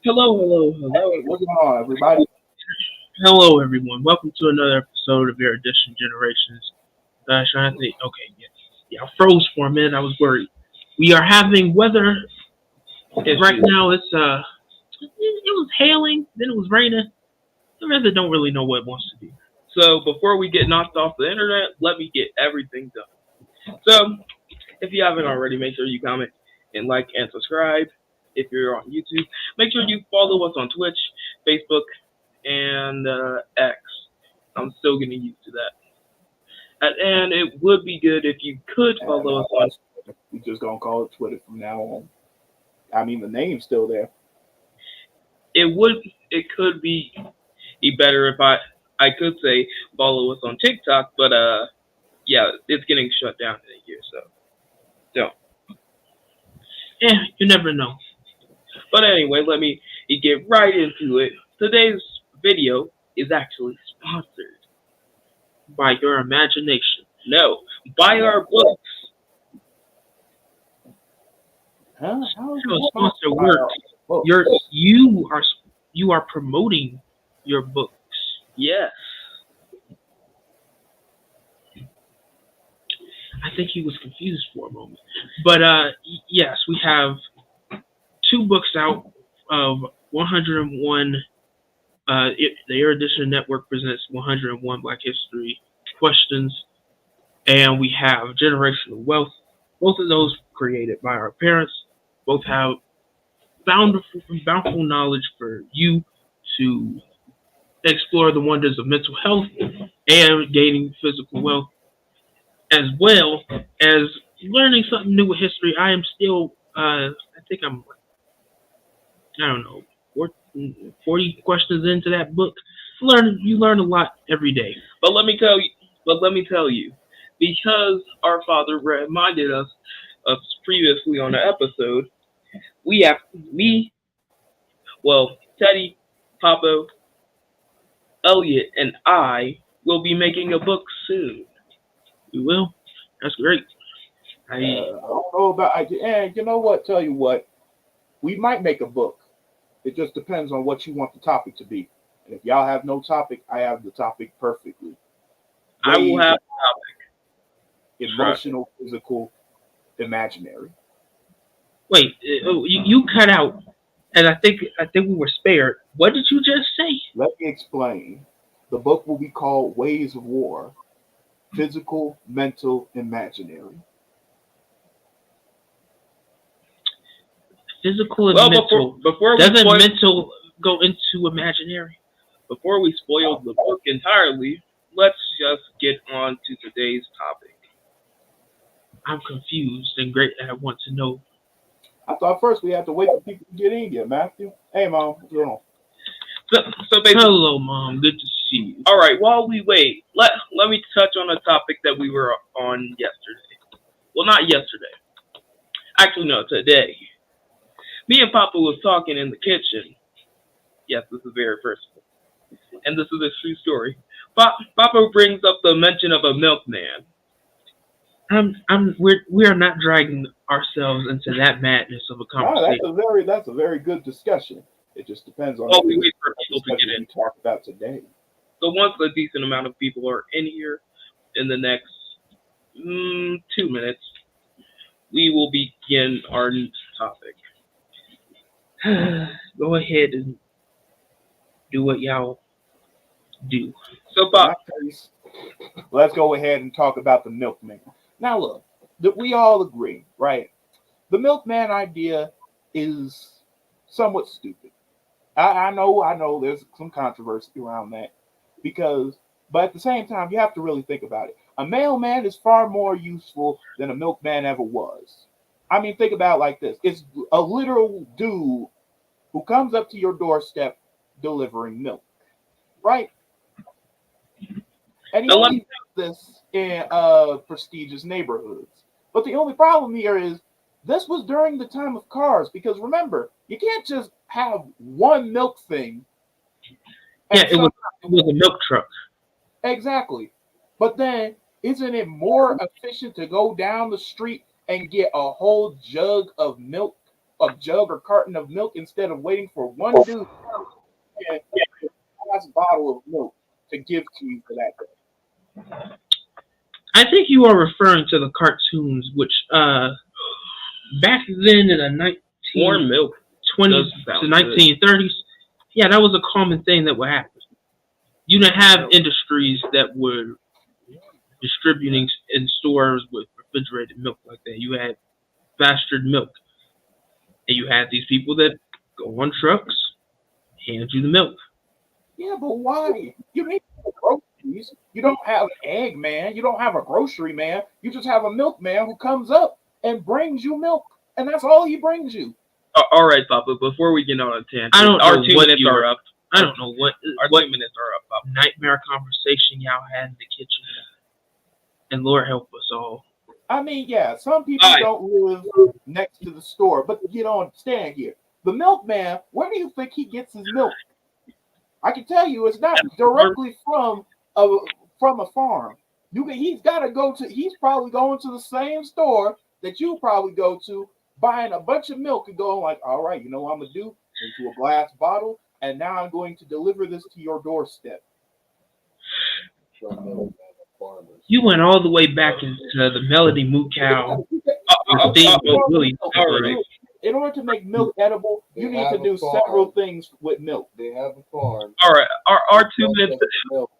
Hello. Hey, what's going on, everybody? Hello, everyone. Welcome to another episode of Erudition Generations. Trying to think. Okay, yeah. I froze for a minute. I was worried. We are having weather. Right now, it was hailing, then it was raining. The weather don't really know what it wants to do. So before we get knocked off the internet, let me get everything done. So if you haven't already, make sure you comment and like and subscribe. If you're on YouTube, make sure you follow us on Twitch, Facebook, and X. I'm still getting used to that. And it would be good if you could follow us on. We just gonna call it Twitter from now on. I mean, the name's still there. It could be better if I could say follow us on TikTok, but yeah, it's getting shut down in a year, so don't. Yeah, you never know. But anyway, let me get right into it. Today's video is actually sponsored By your imagination. No, by our books. Huh? How a sponsor works? You are promoting your books. Yes. I think he was confused for a moment. But yes, we have two books out of 101. The Erudition Network presents 101 Black History questions, and we have Generational Wealth. Both of those created by our parents. Both have bountiful knowledge for you to explore the wonders of mental health and gaining physical wealth, as well as learning something new with history. I am still, I think I'm, I don't know, 40 questions into that book. You learn a lot every day. But let me tell you, because our father reminded us of previously on the episode, Teddy, Papa, Elliot, and I will be making a book soon. We will. That's great. I don't know about. You know what? Tell you what, we might make a book. It just depends on what you want the topic to be. And if y'all have no topic, I have the topic perfectly. I will have a topic. Emotional, physical, imaginary. Wait, you cut out, and I think we were spared. What did you just say? Let me explain. The book will be called Ways of War: Physical, Mental, Imaginary. Physical and mental. Doesn't mental go into imaginary? Before we spoil the book entirely, let's just get on to today's topic. I'm confused and great. I want to know. I thought first we had to wait for people to get in here, Matthew. Hey, Mom, what's going on? So basically, hello, Mom. Good to see you. All right, while we wait, let me touch on a topic that we were on yesterday. Well, not yesterday. Actually, no, today. Me and Papa was talking in the kitchen. Yes, this is the very first one. And this is a true story. Papa brings up the mention of a milkman. We are not dragging ourselves into that madness of a conversation. That's a very good discussion. It just depends on what we wait for people to get in. We talk about today. So once a decent amount of people are in here in the next 2 minutes, we will begin our news topic. Go ahead and do what y'all do. So, Bob, let's go ahead and talk about the milkman. Now, look, we all agree, right? The milkman idea is somewhat stupid. I know there's some controversy around that but at the same time, you have to really think about it. A mailman is far more useful than a milkman ever was. I mean, think about it like this. It's a literal dude who comes up to your doorstep delivering milk, right? And he only does this in prestigious neighborhoods. But the only problem here is this was during the time of cars, because remember, you can't just have one milk thing. Yeah, it was a milk truck. Exactly. But then, isn't it more efficient to go down the street and get a whole jug of milk a jug or carton of milk instead of waiting for one dude and a last bottle of milk to give to you for that day. I think you are referring to the cartoons, which back then in the Warm milk 1920s does to sound 1930s, yeah, that was a common thing that would happen. You didn't have industries that were distributing in stores with refrigerated milk like that. You had pastured milk, and you had these people that go on trucks, hand you the milk. Yeah, but why? You need groceries. You don't have an egg man. You don't have a grocery man. You just have a milkman who comes up and brings you milk, and that's all he brings you. All right, Papa. Before we get on a tangent, I don't our know 2 what minutes you are are- up. I don't know what Our 2 minutes are up, Papa. nightmare conversation y'all had in the kitchen, and Lord help us all. I mean, yeah, some people All right. don't live next to the store, but you don't understand here. The milkman, where do you think he gets his milk? I can tell you, it's not directly from a farm. He's got to go to. He's probably going to the same store that you probably go to, buying a bunch of milk and going like, all right, you know what I'm gonna do? Into a glass bottle, and now I'm going to deliver this to your doorstep. You went all the way back into the Melody Moo Cow. Willie. All right. In order to make milk edible, you need to do several things with milk. They have a farm. All right. Our 2 minutes. Milk,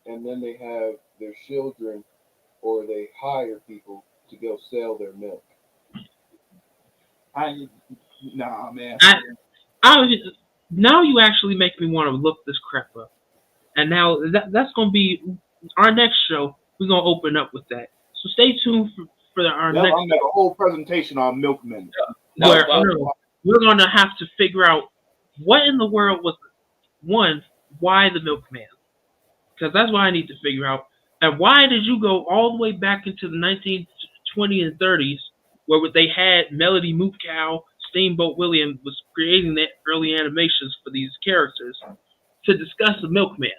and then they have their children, or they hire people to go sell their milk. Nah, man. Now you actually make me want to look this crap up. And now that's going to be our next show. We're going to open up with that. So stay tuned for our I'm next gonna make a whole presentation on milkmen. where we're going to have to figure out what in the world was, one, why the milkman? Because that's what I need to figure out. And why did you go all the way back into the 1920s and 30s where they had Melody Moo Cow, Steamboat Willie was creating the early animations for these characters to discuss the milkman?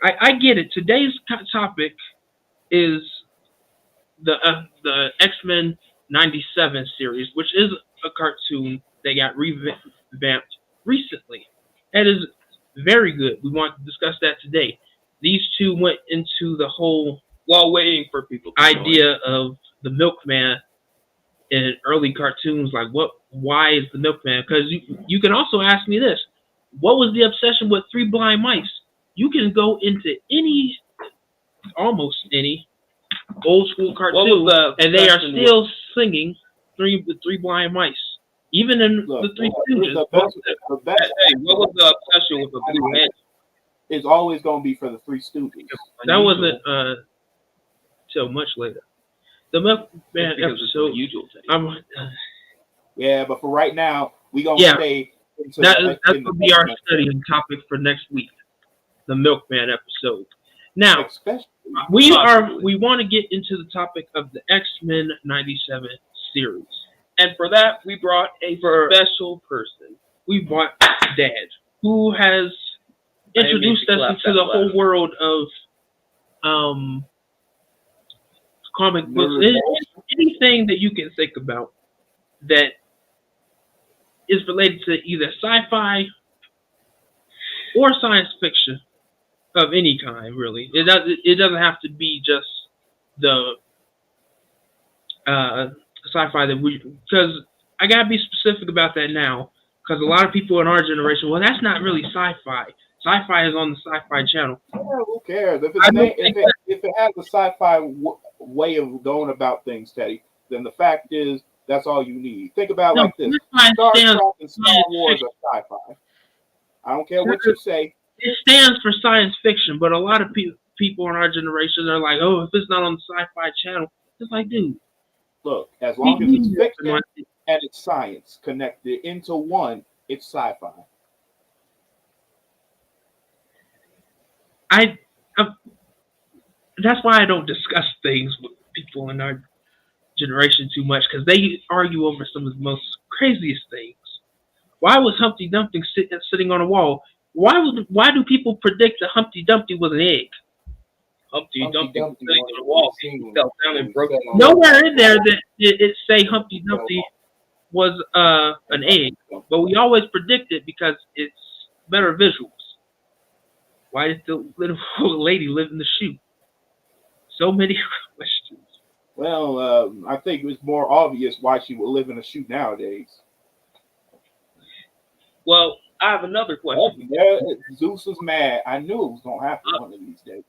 I get it. Today's topic is the X-Men 97 series, which is a cartoon that got revamped recently. That is very good. We want to discuss that today. These two went into the whole While waiting for people to idea of the milkman in early cartoons. Like, why is the milkman? Because you can also ask me this: what was the obsession with Three Blind Mice? You can go into almost any old school cartoon, and they are still singing Three Blind Mice. Even in the Three Stooges. The best Hey, what was the obsession with the blue head? is always going to be for the Three Stooges. That wasn't till much later. The Milkman episode. Yeah, but for right now, we're going to stay into that's going to be our studying topic for next week. The Milkman episode. Now, we want to get into the topic of the X-Men 97 series. And for that, we brought a special person. We brought Dad, who has introduced us into the whole world of comic books. Anything that you can think about that is related to either sci-fi or science fiction of any kind, really. It doesn't have to be just the sci-fi that because I gotta be specific about that now, because a lot of people in our generation, well, that's not really sci-fi. Sci-fi is on the Sci-Fi Channel. Yeah, who cares? If it has a sci-fi way of going about things, Teddy, then the fact is that's all you need. Think about it like this: Star Trek and Star Wars are sci-fi. I don't care what you say. It stands for science fiction, but a lot of people in our generation are like, oh, if it's not on the Sci-Fi Channel, it's like, dude. Look, as long as it's fiction and it's science connected into one, it's sci-fi. That's why I don't discuss things with people in our generation too much, because they argue over some of the most craziest things. Why was Humpty Dumpty sitting on a wall? Why do people predict that Humpty Dumpty was an egg? Humpty Dumpty was sitting on the wall. He fell down and broke it. Nowhere in there that it say Humpty Dumpty was an egg, but we always predict it because it's better visuals. Why did the little old lady live in the shoe? So many questions. Well, I think it was more obvious why she would live in a shoe nowadays. Well, I have another question. Yeah, Zeus was mad. I knew it was gonna happen one of these days.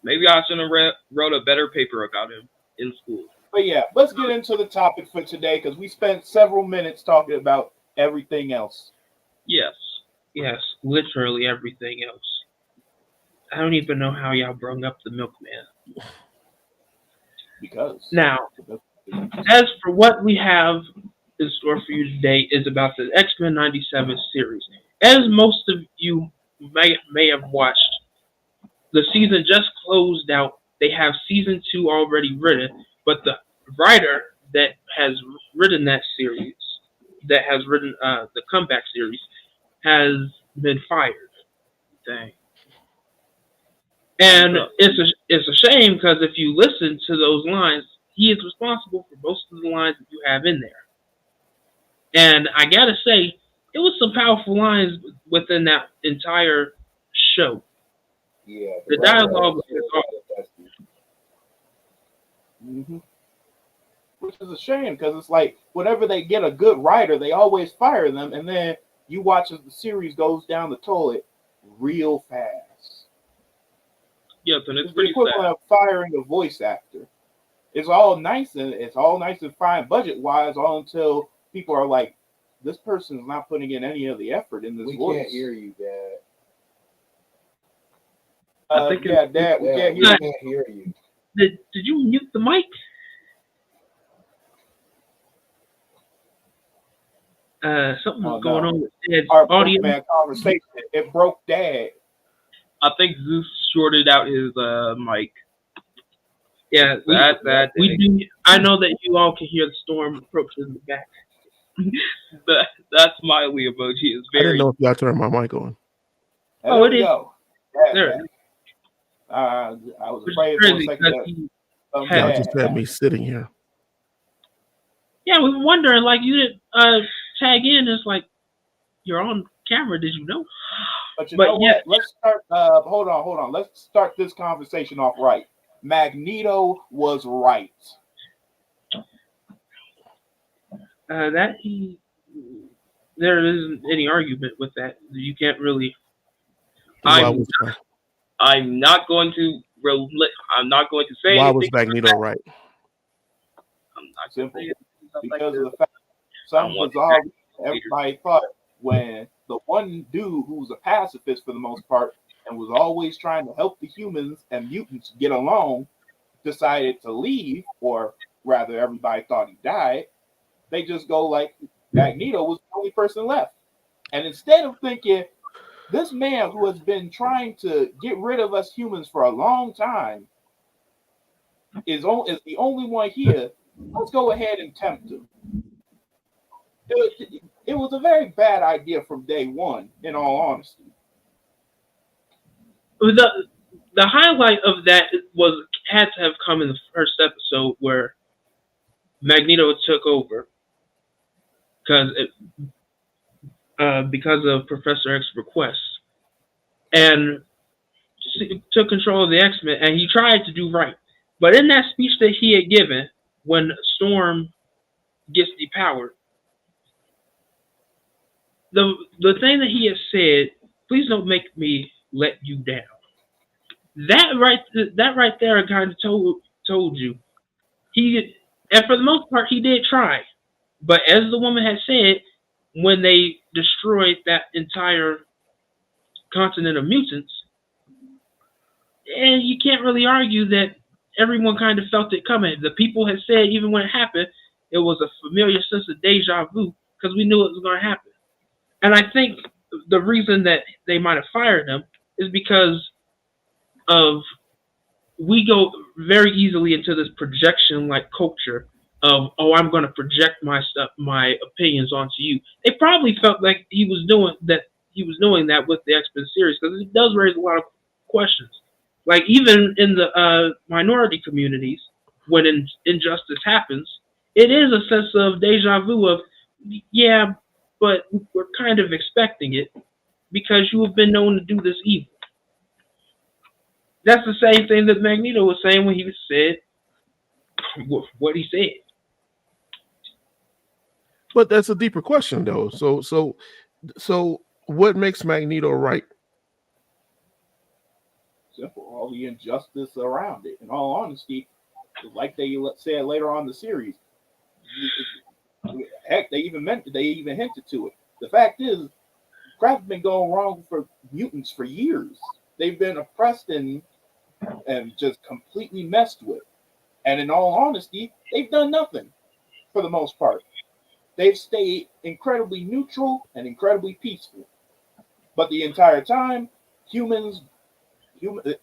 Maybe I should have wrote a better paper about him in school. But yeah, let's get into the topic for today because we spent several minutes talking about everything else. Yes. Yes, literally everything else. I don't even know how y'all brung up the milkman. Because Now, as for what we have in store for you today is about the X-Men 97 series. As most of you may have watched, the season just closed out. They have season 2 already written, but the writer that has written that series, that has written the comeback series, has been fired. Dang. And it's a shame because if you listen to those lines, he is responsible for most of the lines that you have in there. And I gotta say, it was some powerful lines within that entire show. Yeah. The dialogue is mm-hmm. Which is a shame because it's like whenever they get a good writer, they always fire them, and then you watch as the series goes down the toilet real fast. Yes, and it's the pretty equivalent sad. of firing a voice actor. It's all nice and fine budget wise, all until people are like, this person is not putting in any of the effort in this We voice. can't hear you, Dad. I think yeah, Dad, we can't hear you. can't hear you. Did you mute the mic? Something was going on with Dad's Our audio. man conversation, it broke Dad. I think Zeus shorted out his mic. Yeah, That we do. I know that you all can hear the storm approaching the back. that smiley emoji is I didn't very. know if y'all turned my mic on. And Oh, there it we is. go. There Dad, it is. I was Which afraid is for a crazy second because that he some had- Y'all Dad- just had me sitting here. Yeah, we were wondering, like, you didn't tag in. It's like, you're on camera. Did you know? But you But know yeah. what? Let's start. Hold on. Let's start this conversation off right. Magneto was right. There isn't any argument with that. You can't really. Why I'm was, I'm not going to I'm not going to say why anything. was Magneto right? I'm not Simple. saying stuff like Because of this. the fact some I want bizarre to- everybody thought when the one dude who was a pacifist for the most part and was always trying to help the humans and mutants get along decided to leave, or rather everybody thought he died, they just go like Magneto was the only person left. And instead of thinking this man who has been trying to get rid of us humans for a long time is the only one here, let's go ahead and tempt him. It was a very bad idea from day one, in all honesty. The highlight of that had to have come in the first episode where Magneto took over because of Professor X's request and took control of the X-Men, and he tried to do right. But in that speech that he had given when Storm gets depowered, the thing that he had said, please don't make me let you down. That right there kind of told you and for the most part he did try. But as the woman had said, when they destroyed that entire continent of mutants, and you can't really argue that everyone kind of felt it coming. The people had said even when it happened, it was a familiar sense of deja vu because we knew it was going to happen. And I think the reason that they might have fired him is because of we go very easily into this projection like culture of, oh, I'm going to project my opinions onto you. They probably felt like he was doing that with the X-Men series because it does raise a lot of questions. Like even in the minority communities, when injustice happens, it is a sense of deja vu of Yeah, but we're kind of expecting it because you have been known to do this evil. That's the same thing that Magneto was saying when he said what he said. But that's a deeper question, though. So, what makes Magneto right? Simple. All the injustice around it. In all honesty, like they said later on in the series, heck, they even hinted to it. The fact is, crap's been going wrong for mutants for years. They've been oppressed and just completely messed with. And in all honesty, they've done nothing for the most part. They've stayed incredibly neutral and incredibly peaceful. But the entire time,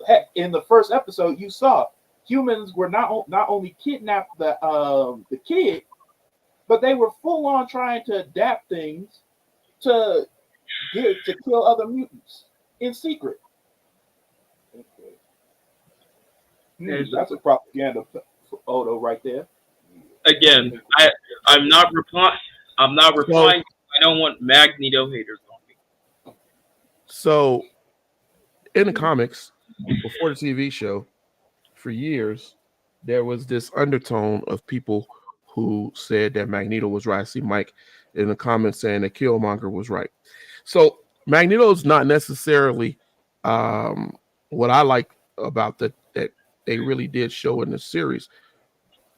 heck, in the first episode, you saw humans were not only kidnapped the kid, but they were full on trying to adapt things to kill other mutants in secret. That's a propaganda photo right there. Again, I'm not replying. I'm not replying. I don't want Magneto haters on me. So, in the comics, before the TV show, for years, there was this undertone of people who said that Magneto was right. I see Mike in the comments saying that Killmonger was right. So Magneto's not necessarily what I like about that they really did show in the series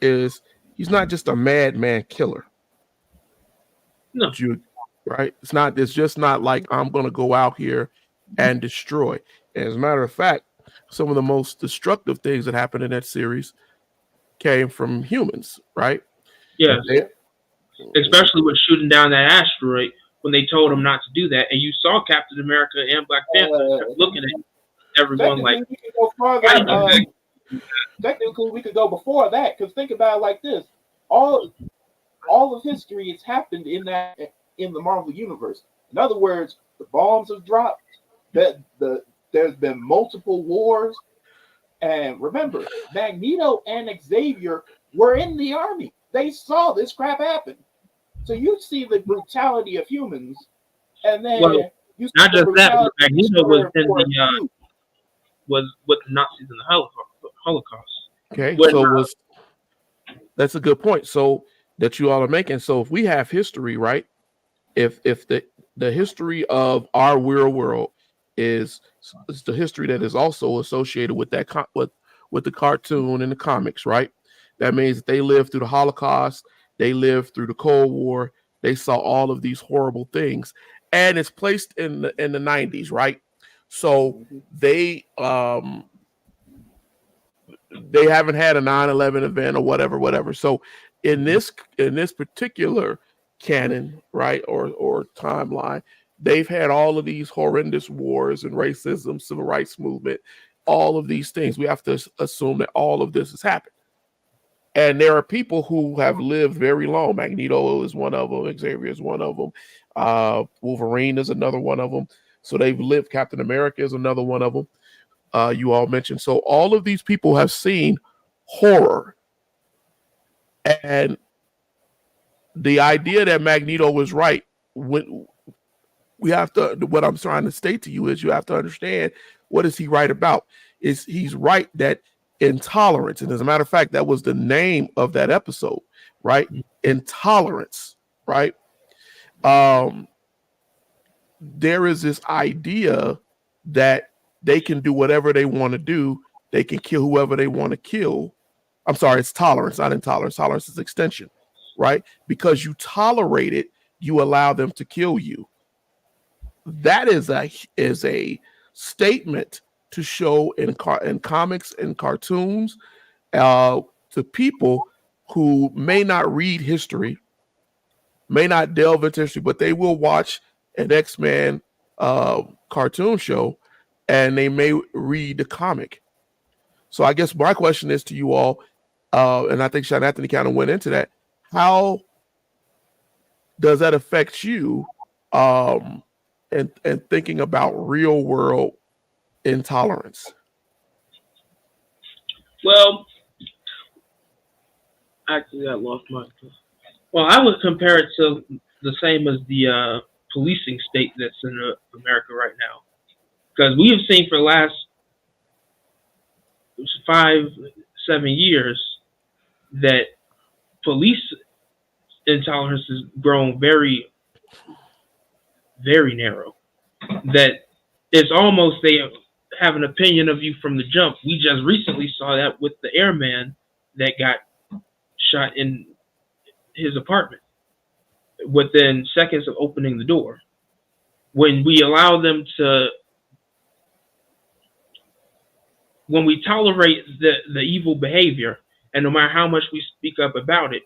is he's not just a madman killer. No. Right? It's just not like I'm gonna go out here and destroy. As a matter of fact, some of the most destructive things that happened in that series came from humans, right? Yeah. Especially with shooting down that asteroid when they told him not to do that. And you saw Captain America and Black Panther looking at everyone like, we could go further. Technically, we could go before that because think about it like this: all of history has happened in the Marvel universe. In other words, the bombs have dropped. There's been multiple wars, and remember, Magneto and Xavier were in the army. They saw this crap happen. So you see the brutality of humans, and then you see not just that, but Magneto was in was with the Nazis in the Holocaust. Okay, that's a good point. So that you all are making. So if we have history, right? If the history of our real world is the history that is also associated with that with the cartoon and the comics, right? That means that they lived through the Holocaust, they lived through the Cold War, they saw all of these horrible things, and it's placed in the 90s, right? So they haven't had a 9/11 event or whatever. So in this particular canon, right, or timeline, they've had all of these horrendous wars and racism, civil rights movement, all of these things. We have to assume that all of this has happened. And there are people who have lived very long. Magneto is one of them. Xavier is one of them. Wolverine is another one of them. So they've lived. Captain America is another one of them. You all mentioned. So all of these people have seen horror. And the idea that Magneto was right, what I'm trying to state to you is you have to understand what is he right about. He's right that intolerance, and as a matter of fact, that was the name of that episode, right? Intolerance, right? There is this idea that they can do whatever they want to do. They can kill whoever they want to kill. I'm sorry, it's tolerance, not intolerance. Tolerance is extension, right? Because you tolerate it, you allow them to kill you. That is a statement to show in comics and cartoons to people who may not read history, may not delve into history, but they will watch an X-Men cartoon show and they may read the comic. So I guess my question is to you all, and I think Sean Anthony kind of went into that. How does that affect you and thinking about real world intolerance? Well, actually, I lost my. Well, I would compare it to the same as the policing state that's in America right now. Because we have seen for the last 5-7 years that police intolerance has grown very, very narrow. That it's almost they have an opinion of you from the jump. We just recently saw that with the airman that got shot in his apartment within seconds of opening the door. When we allow them to, when we tolerate the evil behavior, and no matter how much we speak up about it,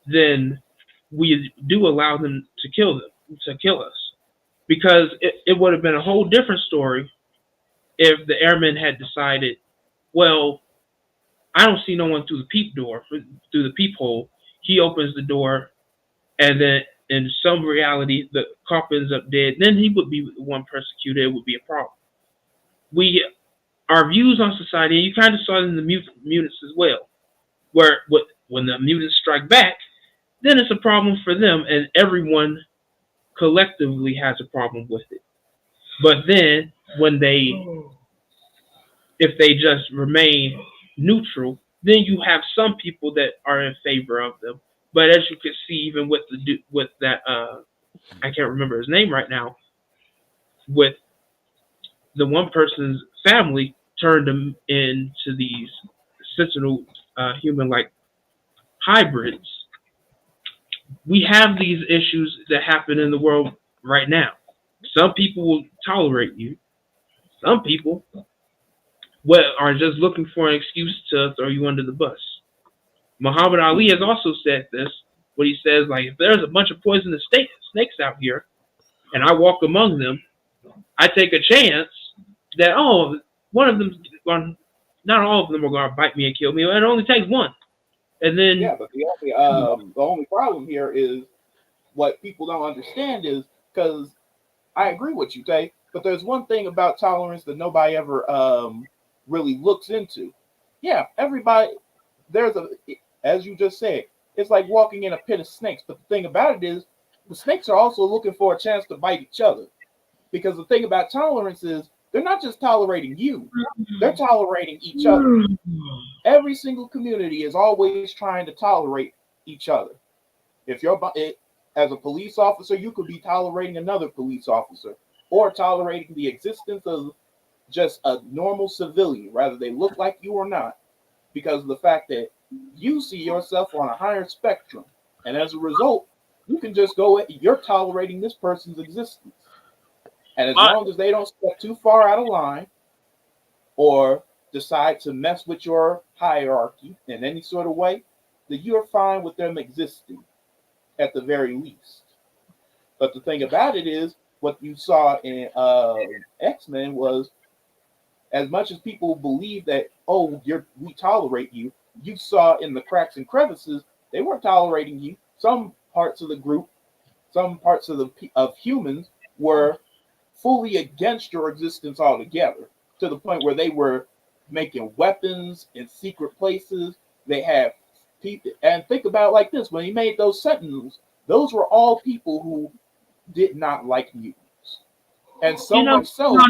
then we do allow them to kill us. Because it would have been a whole different story if the airman had decided, well, I don't see no one through the peephole. He opens the door, and then in some reality, the cop ends up dead. Then he would be the one persecuted. It would be a problem. Our views on society, and you kind of saw it in the mutants as well, where when the mutants strike back, then it's a problem for them, and everyone collectively has a problem with it. But then if they just remain neutral, then you have some people that are in favor of them. But as you can see, even with that I can't remember his name right now, with the one person's family turned them into these sentinel human-like hybrids. We have these issues that happen in the world right now. Some people will tolerate you. Some people are just looking for an excuse to throw you under the bus. Muhammad Ali has also said this, when he says, like, if there's a bunch of poisonous snakes out here, and I walk among them, I take a chance that, one of them, not all of them are going to bite me and kill me. It only takes one. And then, yeah, but the only problem here is what people don't understand is, because I agree with you, Tay, but there's one thing about tolerance that nobody ever really looks into. Yeah, everybody, as you just said, it's like walking in a pit of snakes. But the thing about it is, the snakes are also looking for a chance to bite each other. Because the thing about tolerance is, they're not just tolerating you, they're tolerating each other. Every single community is always trying to tolerate each other. If you're as a police officer, you could be tolerating another police officer, or tolerating the existence of just a normal civilian, whether they look like you or not, because of the fact that you see yourself on a higher spectrum. And as a result, you can just you're tolerating this person's existence. And as long as they don't step too far out of line or decide to mess with your hierarchy in any sort of way, then you're fine with them existing at the very least. But the thing about it is, what you saw in X-Men was, as much as people believe that, we tolerate you, you saw in the cracks and crevices, they weren't tolerating you. Some parts of the group, some parts of humans were fully against your existence altogether, to the point where they were making weapons in secret places. They have people, and think about it like this: when he made those Sentinels, those were all people who did not like mutants, and so much so that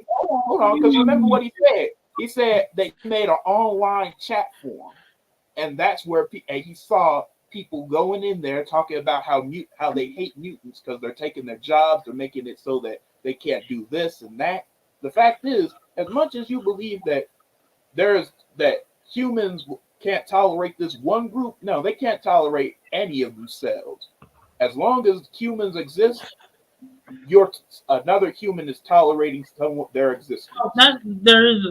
hold on, because remember what he said. He said they made an online chat forum, and that's where he saw people going in there talking about how they hate mutants because they're taking their jobs, they're making it so that they can't do this and that. The fact is, as much as you believe that humans can't tolerate this one group, no, they can't tolerate any of themselves. As long as humans exist, another human is tolerating their existence. There is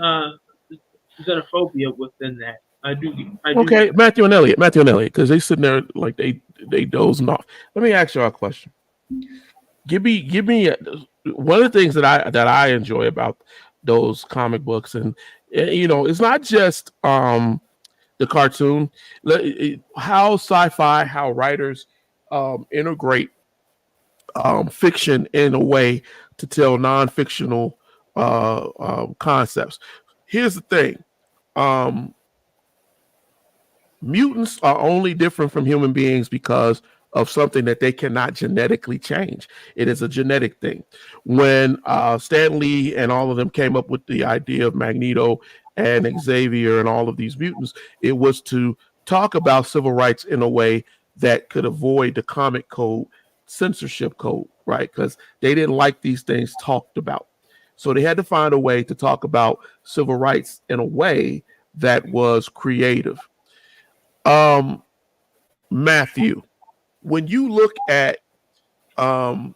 xenophobia within that. I do. Okay, Matthew and Elliot, because they sitting there like they dozing off. Let me ask you a question. Give me one of the things that I enjoy about those comic books, and it's not just the cartoon. How sci-fi, how writers integrate fiction in a way to tell non-fictional concepts. Here's the thing. Mutants are only different from human beings because of something that they cannot genetically change. It is a genetic thing. When Stan Lee and all of them came up with the idea of Magneto and Xavier and all of these mutants, it was to talk about civil rights in a way that could avoid the comic code censorship code, right? Because they didn't like these things talked about. So they had to find a way to talk about civil rights in a way that was creative. Matthew, when you look at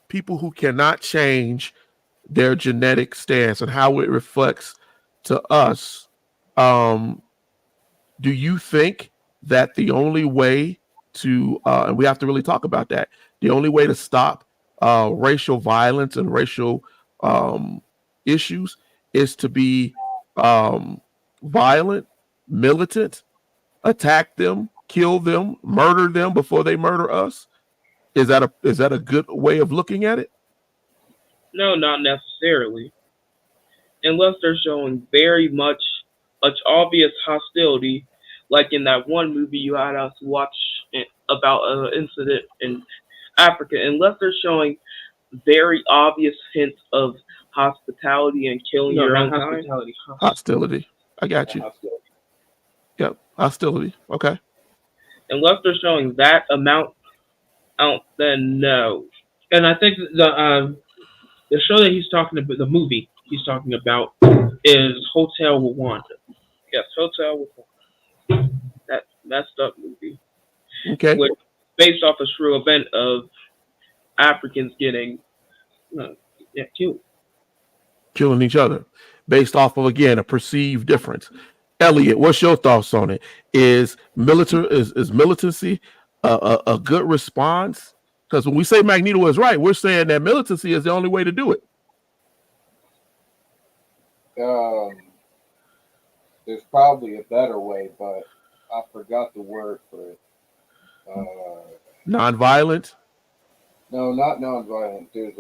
people who cannot change their genetic stance and how it reflects to us, do you think that the only way to, and we have to really talk about that, the only way to stop racial violence and racial issues is to be violent, militant, attack them, kill them, murder them before they murder us? Is that a good way of looking at it? No, not necessarily. Unless they're showing very much obvious hostility, like in that one movie you had us watch about an incident in Africa. Unless they're showing very obvious hints of hospitality and killing No, your not own kind. hospitality. Hostility. I got you. Yep. Hostility. Okay. Unless they're showing that amount out, then no. And I think the show that he's talking about, the movie he's talking about, is Hotel Rwanda. Yes, Hotel was that messed up movie. Okay. Which based off a true event of Africans getting killed. Killing each other based off of, again, a perceived difference. Elliot, what's your thoughts on it? Is militancy a good response? Because when we say Magneto is right, we're saying that militancy is the only way to do it. There's probably a better way, but I forgot the word for it. Nonviolent? No, not nonviolent. There's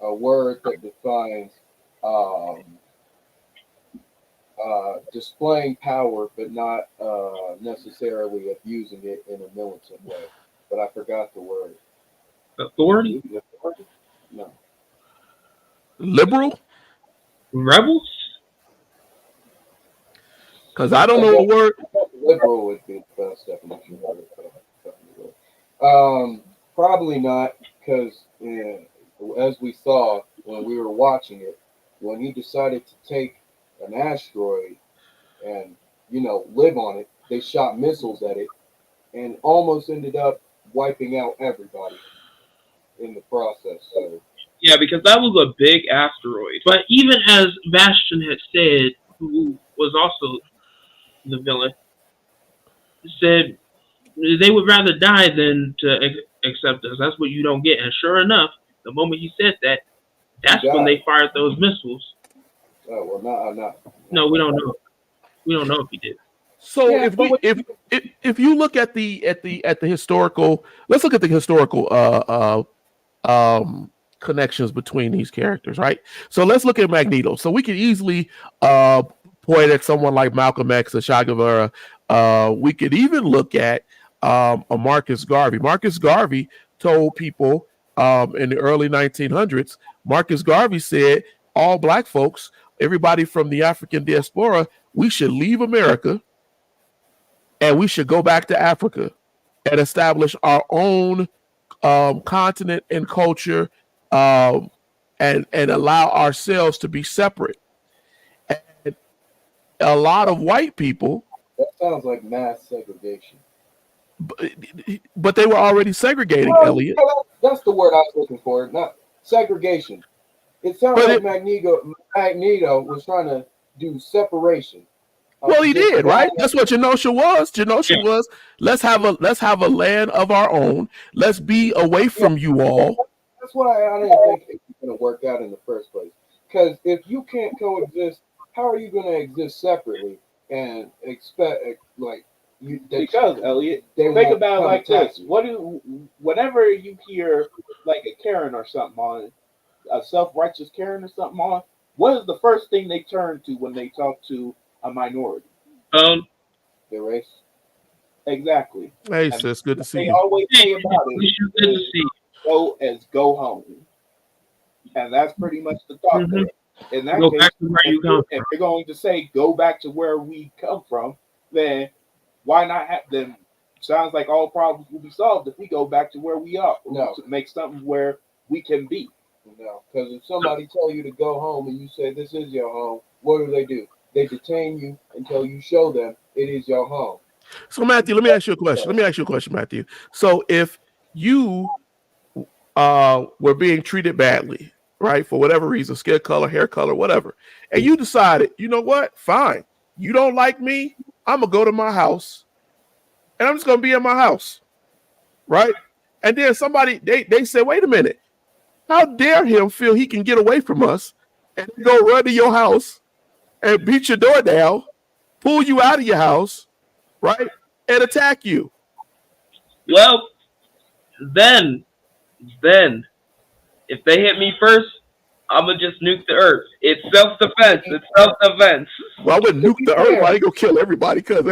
a word that defines displaying power, but not necessarily abusing it in a militant way. But I forgot the word. Authority? No. Liberal? Rebels? Because I don't know a word. Liberal would be the best definition of it. Probably not, because as we saw when we were watching it, when he decided to take an asteroid and live on it, they shot missiles at it and almost ended up wiping out everybody in the process. So yeah, because that was a big asteroid. But even as Bastion had said, who was also the villain, said they would rather die than to accept us. That's what you don't get. And sure enough, the moment he said that, that's when they fired those missiles. Oh well, not. No, we don't know. We don't know if he did. So if you look at the historical, let's look at the historical connections between these characters, right? So let's look at Magneto. So we could easily point at someone like Malcolm X or Che Guevara. We could even look at a Marcus Garvey. Marcus Garvey told people in the early 1900s, Marcus Garvey said all black folks, everybody from the African diaspora, we should leave America and we should go back to Africa and establish our own continent and culture, and allow ourselves to be separate. And a lot of white people, that sounds like mass segregation. But they were already segregating, Elliot. That's the word I was looking for, not segregation. It sounds like Magneto was trying to do separation. Well, he did, right? That's what Genosha was. Genosha was, let's have a land of our own. Let's be away from you all. That's why I didn't think it was going to work out in the first place. Because if you can't coexist, how are you going to exist separately and expect Because Elliot, think about it like this: whenever you hear like a Karen or something on a self-righteous Karen or something on, what is the first thing they turn to when they talk to a minority? The race. Exactly. Hey, And sis, good to see they you. always Hey, say about we should good to it see. go home. And that's pretty much the thought Mm-hmm. there. In that Go case, back to where you come if from. you're going to say go back to where we come from, then why not have them? Sounds like all problems will be solved if we go back to where we are. No. To make something where we can be. No, because if somebody tell you to go home and you say this is your home, what do? They detain you until you show them it is your home. So, Matthew, let me ask you a question. Matthew. So, if you were being treated badly, right, for whatever reason, skin color, hair color, whatever, and you decided, you know what, fine, you don't like me, I'm gonna go to my house, and I'm just gonna be in my house, right? And then somebody they say, wait a minute, how dare him feel he can get away from us and go run to your house and beat your door down, pull you out of your house, right, and attack you? Well, then, if they hit me first, I'ma just nuke the earth. It's self-defense. Well, I wouldn't nuke the earth. I ain't gonna kill everybody because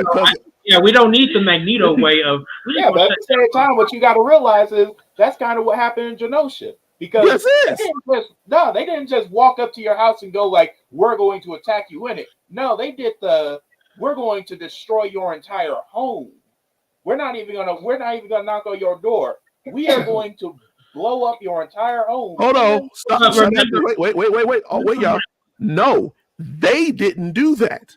Yeah, we don't need the Magneto way of. Yeah, but at the same time, what you got to realize is that's kind of what happened in Genosha. Because yes, it is. they didn't just walk up to your house and go like, "We're going to attack you in it." No, they did "We're going to destroy your entire home. We're not even gonna knock on your door. We are going to blow up your entire home." Hold on, stop. Wait. Oh, wait, y'all. No, they didn't do that.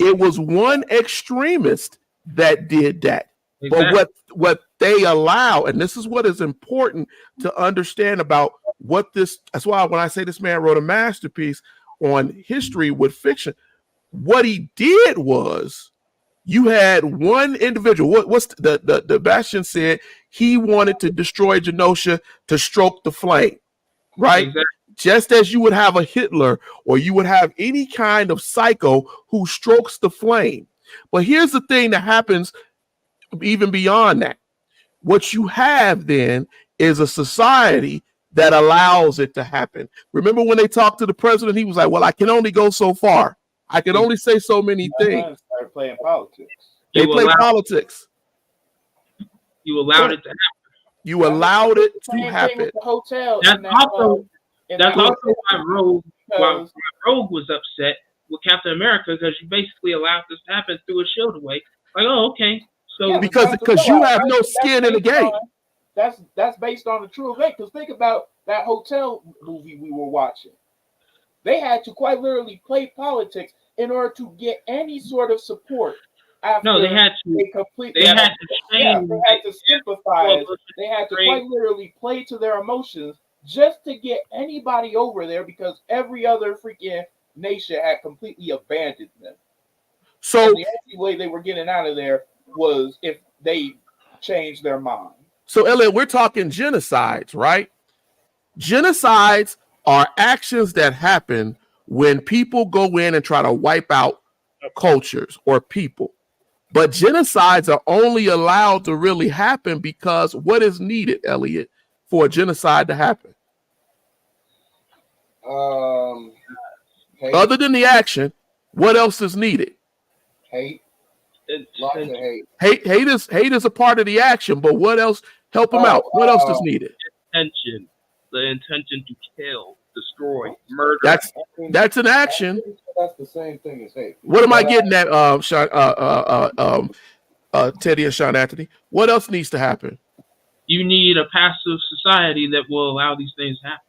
It was one extremist that did that. Exactly. But what they allow, and this is what is important to understand about what this. That's why when I say this man wrote a masterpiece on history with fiction, what he did was you had one individual. What's the Bastion said he wanted to destroy Genosha to stroke the flame, right? Exactly. Just as you would have a Hitler or you would have any kind of psycho who strokes the flame. But here's the thing that happens even beyond that. What you have then is a society that allows it to happen. Remember when they talked to the president, he was like, well, I can only go so far. I can only say so many things. Started playing politics. They play politics. You allowed it to happen. You allowed it to Same thing happen. with the hotel. That's also why Rogue was upset with Captain America because you basically allowed this to happen through a shield away. Like, oh, okay. So Yeah, because you have no skin in the game. That's based on the true event. Because think about that hotel movie we were watching. They had to quite literally play politics in order to get any sort of support. No, they had to. They had to sympathize. They had to quite literally play to their emotions just to get anybody over there because every other freaking nation had completely abandoned them. So and the only way they were getting out of there was if they changed their mind. So, Elliot, we're talking genocides, right? Genocides are actions that happen when people go in and try to wipe out cultures or people. But genocides are only allowed to really happen because what is needed, Elliot, for a genocide to happen? Hate. Other than the action, what else is needed? Hate. Lots of hate. Hate is a part of the action, but what else? Help them out. What else is needed? The intention to kill, destroy, murder. That's an action. That's the same thing as hate. What am I getting at, Teddy and Sean Anthony? What else needs to happen? You need a passive society that will allow these things to happen.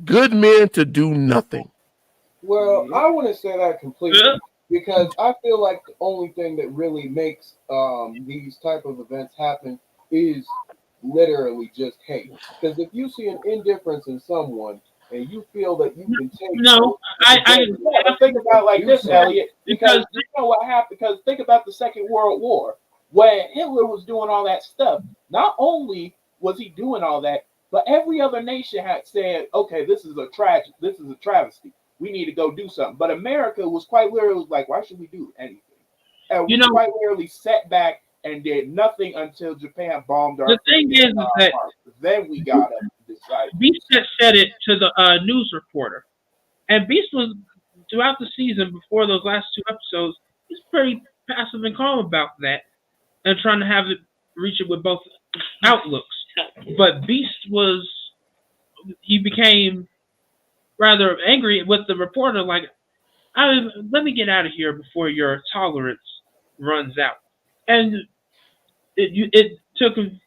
Good men to do nothing. Well, I wouldn't say that completely because I feel like the only thing that really makes these type of events happen is literally just hate. Because if you see an indifference in someone and you feel that you can take I think about it like this, Elliot, because you know what happened. Because think about the Second World War when Hitler was doing all that stuff. Not only was he doing all that, but every other nation had said, "Okay, this is a tragedy. This is a travesty. We need to go do something." But America was quite literally like, "Why should we do anything?" And we quite literally sat back and did nothing until Japan bombed our. The thing is that then we got up and decided. Beast had said it to the news reporter, and Beast was throughout the season before those last two episodes. He's pretty passive and calm about that and trying to have it reach it with both outlooks. But Beast he became rather angry with the reporter, like, let me get out of here before your tolerance runs out. And it took him,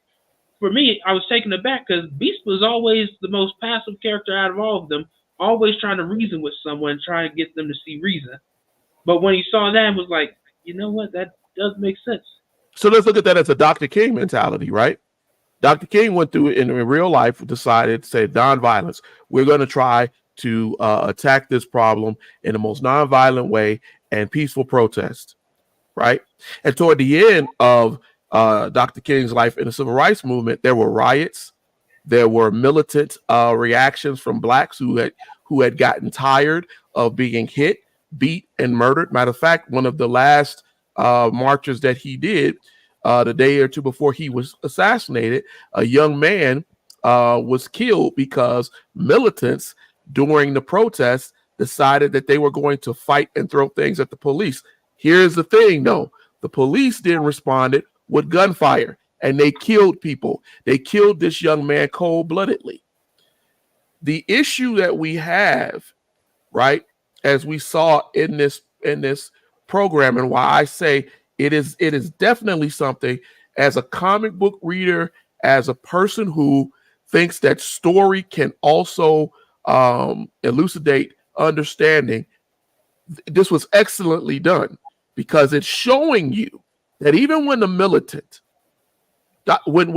for me, I was taken aback because Beast was always the most passive character out of all of them, always trying to reason with someone, trying to get them to see reason. But when he saw that, it was like, you know what, that does make sense. So let's look at that as a Dr. King mentality, right? Dr. King went through it in real life, decided to say nonviolence. We're going to try to attack this problem in the most nonviolent way and peaceful protest, right? And toward the end of Dr. King's life in the civil rights movement, there were riots, there were militant reactions from blacks who had gotten tired of being hit, beat, and murdered. Matter of fact, one of the last marches that he did, the day or two before he was assassinated, a young man was killed because militants during the protests decided that they were going to fight and throw things at the police. Here's the thing, though. The police then responded with gunfire, and they killed people. They killed this young man cold-bloodedly. The issue that we have, right, as we saw in this program, and why I say it is definitely something, as a comic book reader, as a person who thinks that story can also elucidate understanding, this was excellently done, because it's showing you that even when the militant, when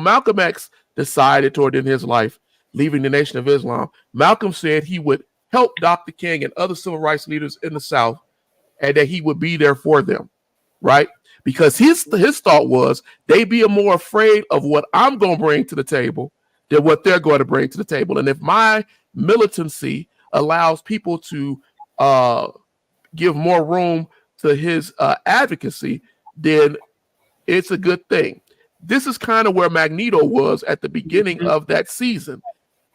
Malcolm X decided toward in his life, leaving the Nation of Islam, Malcolm said he would help Dr. King and other civil rights leaders in the South, and that he would be there for them, right? Because his thought was they be more afraid of what I'm going to bring to the table than what they're going to bring to the table. And if my militancy allows people to give more room to his advocacy, then it's a good thing. This is kind of where Magneto was at the beginning of that season.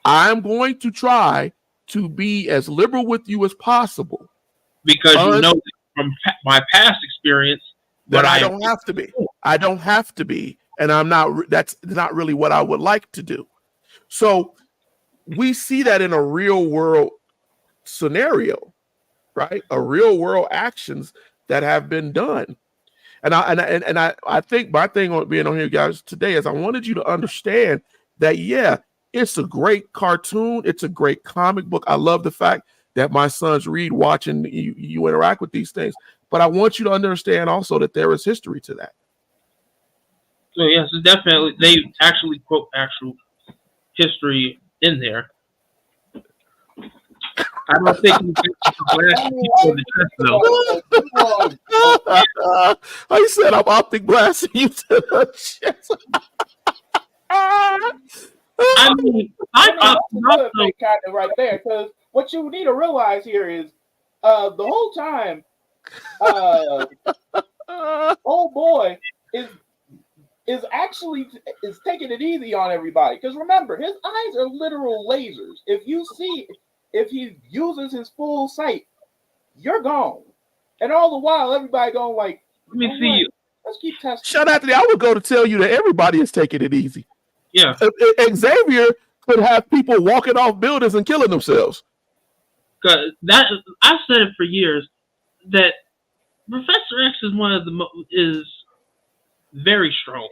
I'm going to try to be as liberal with you as possible. Because you know from my past experience that I don't have to be. I don't have to be. And I'm not, that's not really what I would like to do. So we see that in a real world scenario, right? A real world actions that have been done. And I think my thing on being on here, guys, today is I wanted you to understand that, yeah, it's a great cartoon. It's a great comic book. I love the fact that my sons read, watch, and you interact with these things. But I want you to understand also that there is history to that. So yes, definitely, they actually quote actual history in there. I don't think you can blast people in the chest, though. I said I'm optic blasting you to the chest. I mean, I'm another thing kind of right there, because what you need to realize here is the whole time old boy is actually taking it easy on everybody, because remember, his eyes are literal lasers. If he uses his full sight, you're gone. And all the while everybody going like, let me see you. Let's keep testing. Shut up. I would go to tell you that everybody is taking it easy. Yeah. Xavier could have people walking off buildings and killing themselves. Because that, I've said it for years, that Professor X is is very strong.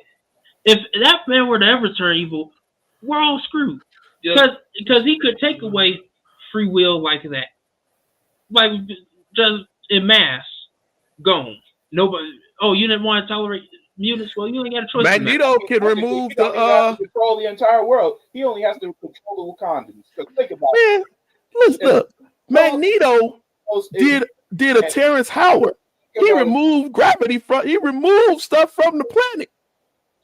If that man were to ever turn evil, we're all screwed. Because he could take away free will like that, like just in mass, gone. Nobody. Oh, you didn't want to tolerate mutants? Well, you ain't got a choice. Magneto can remove the control the entire world. He only has to control the Wakandans. Because think about it. Listen, Magneto did a Terrence Howard. He removed gravity from. He removed stuff from the planet.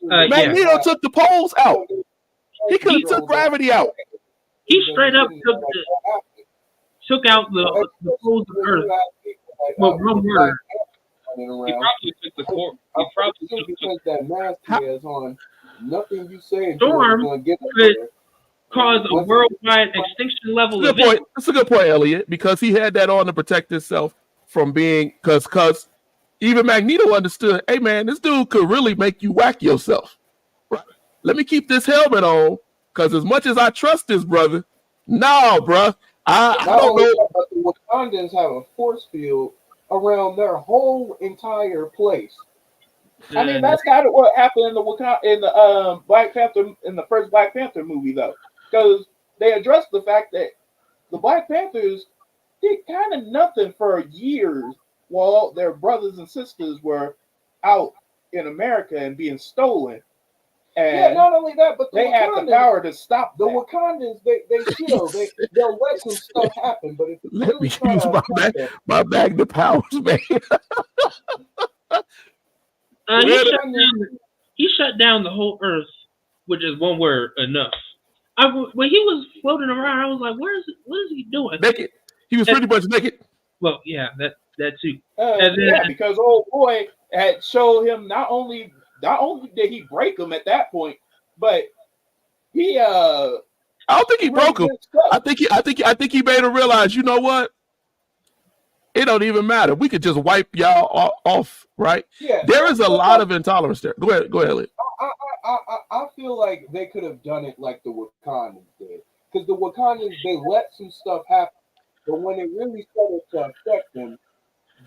Magneto took the poles out. He could have took gravity out. He straight up took out the poles of Earth. Well, one word. He probably took the core. He probably took because that mask he has on. Nothing you say Storm could cause a worldwide extinction level event. That's a good point, Elliot, because he had that on to protect himself from being because Even Magneto understood, hey man, this dude could really make you whack yourself. Right? Let me keep this helmet on, because as much as I trust this brother, no, bro, I Not don't only know. that, but the Wakandans have a force field around their whole entire place. I mean, that's kind of what happened in the Black Panther, in the first Black Panther movie, though, because they addressed the fact that the Black Panthers did kind of nothing for years while their brothers and sisters were out in America and being stolen. And yeah, not only that, but they had the power to stop the that. Wakandans. They'll let some stuff happen, but if it's Let me really trying use to attack them, my magnet powers, man. He shut down the whole Earth with just one word, enough. When he was floating around, I was like, what is he doing? Naked. He was pretty much naked. Well, yeah, that too. Because old boy had showed him not only did he break him at that point, but he I don't think he broke him. I think he made him realize, you know what? It don't even matter. We could just wipe y'all off, right? Yeah. There is a lot of intolerance there. Go ahead, Elliot. I feel like they could have done it like the Wakandans did, because the Wakandans, they let some stuff happen, but when it really started to affect them,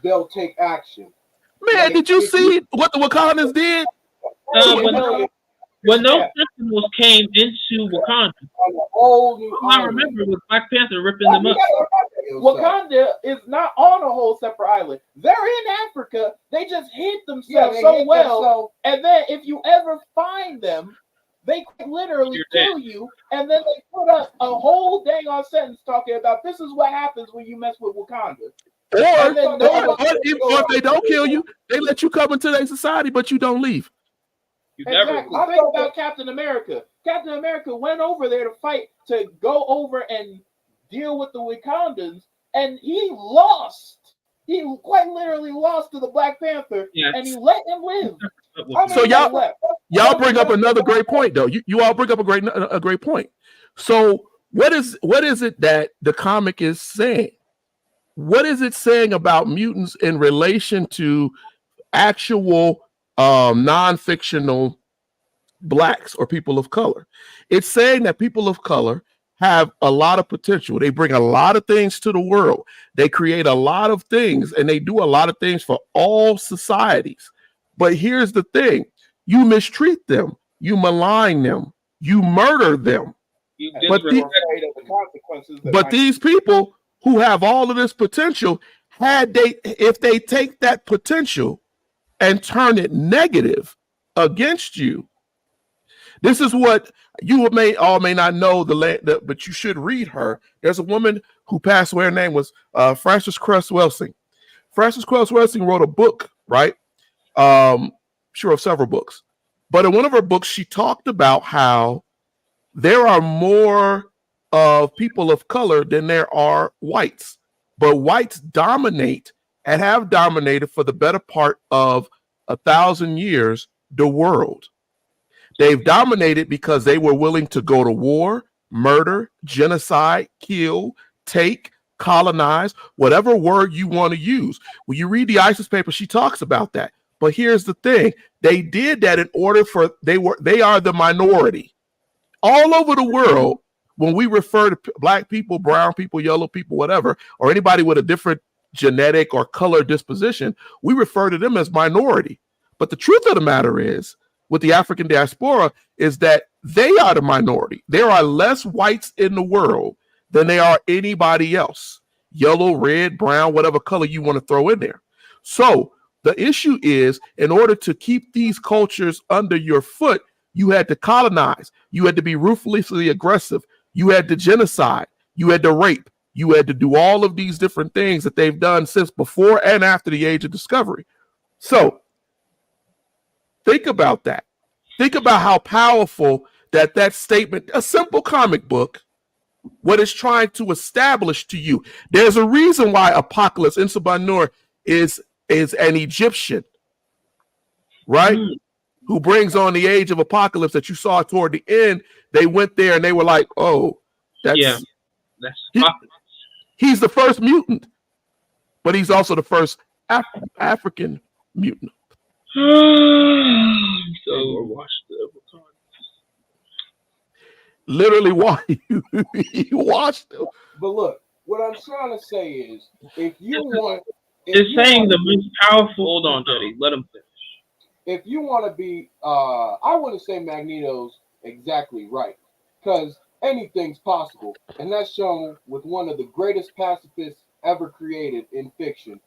they'll take action. Man, did you see what the Wakandans did? When those Sentinels came into Wakanda, all I remember was Black Panther ripping them up. Wakanda is not on a whole separate island. They're in Africa. They just hid themselves so well. And then if you ever find them, they can literally kill you. And then they put up a whole dang on sentence talking about this is what happens when you mess with Wakanda. Or if they don't kill you, they let you come into their society, but you don't leave. Exactly. Think about Captain America. Captain America went over there to fight, to go over and deal with the Wakandans, and he lost. He quite literally lost to the Black Panther, and he let him live. So y'all bring up another great point, though. You all bring up a great point. So what is it that the comic is saying? What is it saying about mutants in relation to actual non-fictional blacks or people of color? It's saying that people of color have a lot of potential. They bring a lot of things to the world. They create a lot of things, and they do a lot of things for all societies. But here's the thing: you mistreat them, you malign them, you murder them. But these people who have all of this potential, if they take that potential and turn it negative against you. This is what you may not know, but you should read her. There's a woman who passed away. Her name was Frances Cress Welsing. Frances Cress Welsing wrote a book, right? She wrote several books. But in one of her books, she talked about how there are more of people of color than there are whites. But whites dominate and have dominated for the better part of 1,000 years the world. They've dominated because they were willing to go to war, murder, genocide, kill, take, colonize, whatever word you want to use. When you read the ISIS paper, she talks about that. But here's the thing. They did that in order for they are the minority. All over the world, when we refer to black people, brown people, yellow people, whatever, or anybody with a different genetic or color disposition, we refer to them as minority. But the truth of the matter is, with the African diaspora, is that they are the minority. There are less whites in the world than there are anybody else. Yellow, red, brown, whatever color you want to throw in there. So the issue is, in order to keep these cultures under your foot, you had to colonize. You had to be ruthlessly aggressive. You had to genocide. You had to rape. You had to do all of these different things that they've done since before and after the Age of Discovery. So think about that. Think about how powerful that statement, a simple comic book, what it's trying to establish to you. There's a reason why Apocalypse, Insabanur, is an Egyptian, right? Who brings on the Age of Apocalypse that you saw toward the end. They went there and they were like, oh, he's the first mutant, but he's also the first African Mutant. So watch the Literally, why you watched them? But look, what I'm trying to say is, if you want, It's saying the most powerful. Hold on, Teddy. Let him finish. if you want to be, I wouldn't say Magneto's exactly right, because anything's possible, and that's shown with one of the greatest pacifists ever created in fiction,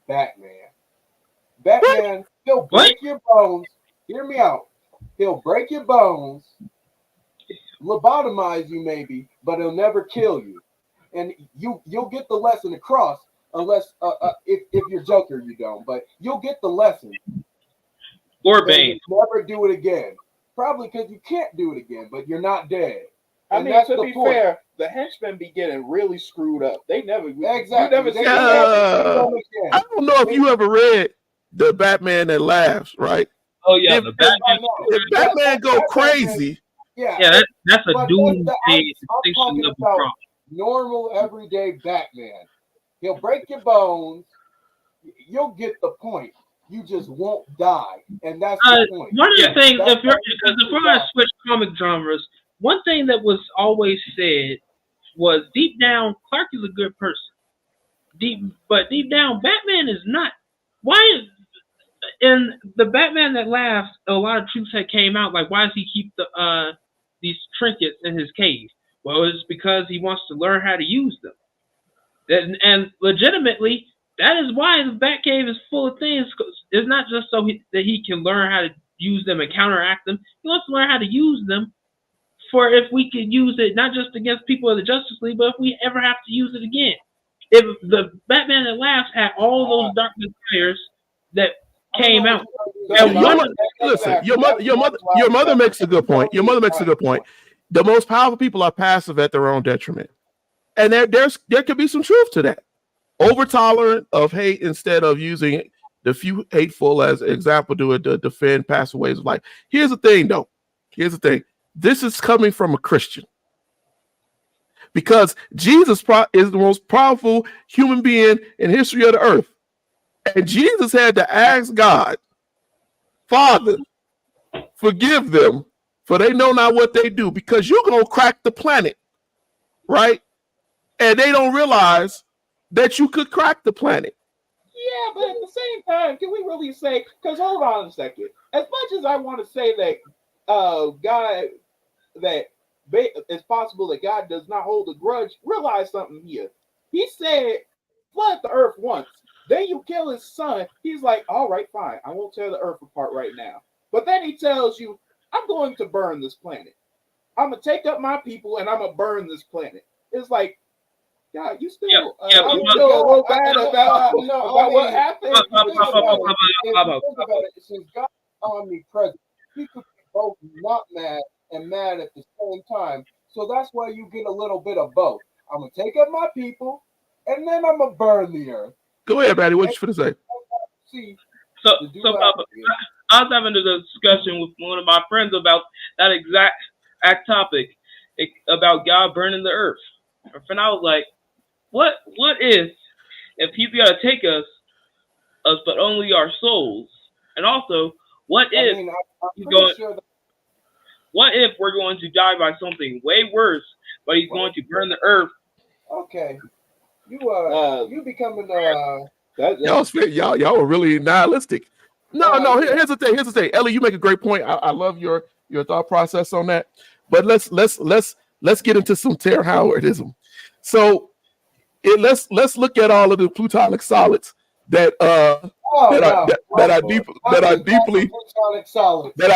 Batman. Batman, he'll break your bones. Hear me out. He'll break your bones, lobotomize you maybe, but he'll never kill you. And you'll get the lesson across, unless if you're Joker, you don't. But you'll get the lesson. Or Bane. Never do it again. Probably because you can't do it again, but you're not dead. I And mean, that's to the be point. fair, the henchmen be getting really screwed up. They never Exactly. You never They see never Uh, do them again. I don't know if you ever read the Batman that laughs, right? Oh yeah, If- the Batman. I know. If Batman go crazy, Yeah. Yeah, that's a But doomsday I'm depiction talking of the about problem. normal, everyday Batman. He'll break your bones. You'll get the point. You just won't die, and that's the point. One of the things, that's if you're how because you if we're gonna die. switch comic genres, one thing that was always said was deep down, Clark is a good person. But deep down, Batman is not. Why is in the Batman that laughs? A lot of truths had came out. Like, why does he keep these trinkets in his cave? Well, it's because he wants to learn how to use them. And legitimately, that is why the Batcave is full of things. It's not just so that he can learn how to use them and counteract them. He wants to learn how to use them for if we could use it, not just against people of the Justice League, but if we ever have to use it again. If the Batman that laughs had all those dark desires that came out. listen, your mother makes a good point. Your mother makes a good point. The most powerful people are passive at their own detriment, and there could be some truth to that. Over tolerant of hate instead of using the few hateful as an example to defend passive ways of life. Here's the thing, though. Here's the thing. This is coming from a Christian, because Jesus is the most powerful human being in history of the earth, and Jesus had to ask God, Father, forgive them, for they know not what they do, because you're going to crack the planet, right? And they don't realize that you could crack the planet. Yeah, but at the same time, can we really say? Because hold on a second. As much as I want to say that God, that it's possible that God does not hold a grudge, realize something here. He said, "Flood the earth once." Then you kill his son. He's like, "All right, fine. I won't tear the earth apart right now." But then he tells you, "I'm going to burn this planet. I'm gonna take up my people and I'm gonna burn this planet." It's like, God, you still, I'm still a little bad about what happened. Since God is omnipresent, he could be both not mad and mad at the same time. So that's why you get a little bit of both. I'm gonna take up my people, and then I'm gonna burn the earth. Go ahead, Maddie. What you finna say? See, So I was having a discussion with one of my friends about that exact topic, about God burning the earth. And I was like, what if he's gonna take us but only our souls? And also, what if what if we're going to die by something way worse, but he's going to burn the earth? Okay, you becoming y'all are really nihilistic. No. Here's the thing. Ellie, you make a great point. I love your thought process on that. But let's get into some Ter Howardism. So let's look at all of the plutonic solids that are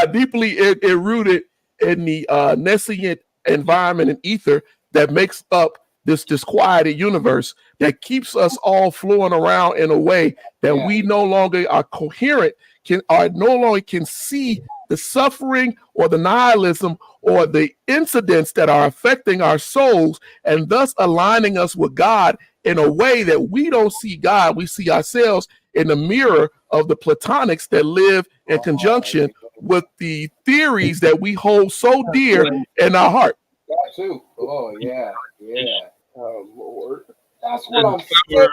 deeply rooted in the nescient environment and ether that makes up this disquieted universe that keeps us all flowing around in a way that we no longer are coherent, no longer can see the suffering or the nihilism or the incidents that are affecting our souls, and thus aligning us with God in a way that we don't see God. We see ourselves in the mirror of the platonics that live in conjunction with the theories that we hold so dear in our heart. That too. Oh yeah. Oh Lord. That's what I'm saying.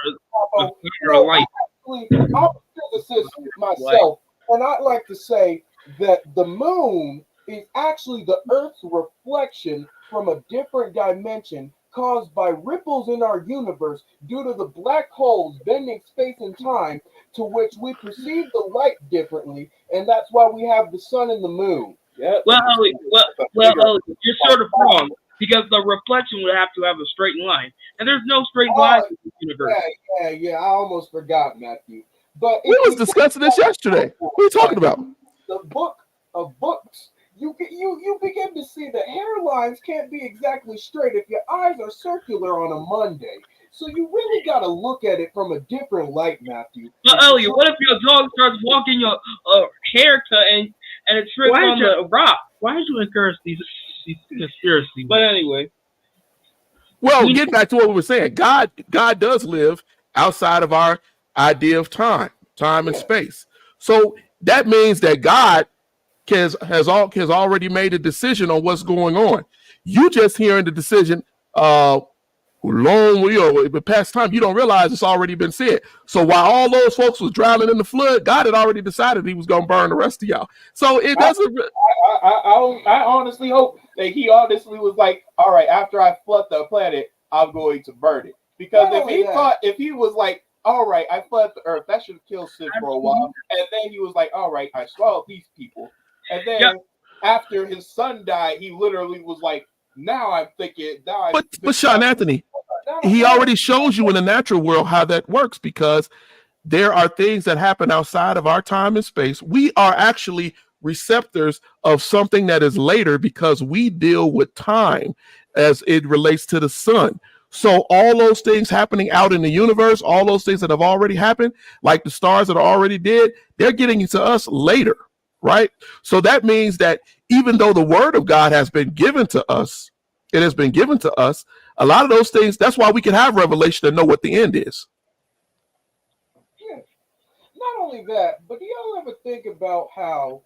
I'm a physicist myself. myself, and I'd like to say that the moon is actually the Earth's reflection from a different dimension caused by ripples in our universe due to the black holes bending space and time, to which we perceive the light differently, and that's why we have the sun and the moon. Yeah. Well, Elliot, you're sort of wrong because the reflection would have to have a straight line, and there's no straight line in the universe. Yeah. I almost forgot, Matthew. But We was discussing this yesterday. What are you talking about? The book of books, you begin to see that hairlines can't be exactly straight if your eyes are circular on a Monday. So you really got to look at it from a different light, Matthew. But Elliot, what if your dog starts walking your haircut and it trips Why on is the rock? Why did you encourage these conspiracy? But anyway, Well, getting back to what we were saying, God does live outside of our idea of time and space. So that means that God has already made a decision on what's going on. You just hearing the decision the past time, you don't realize it's already been said. So while all those folks was drowning in the flood, God had already decided he was going to burn the rest of y'all. So it doesn't. I honestly hope that he honestly was like, all right, after I flood the planet, I'm going to burn it. Because if he was like, all right, I flooded the earth, that should have killed Sid for a while. And then he was like, all right, I swallowed these people. And then after his son died, he literally was like, now I'm thinking. But Sean Anthony, he already shows you in the natural world how that works, because there are things that happen outside of our time and space. We are actually receptors of something that is later because we deal with time as it relates to the sun. So all those things happening out in the universe, all those things that have already happened, like the stars that are already dead, they're getting to us later, right? So that means that even though the word of God has been given to us, it has been given to us, a lot of those things, that's why we can have revelation and know what the end is. Yeah. Not only that, but do y'all ever think about how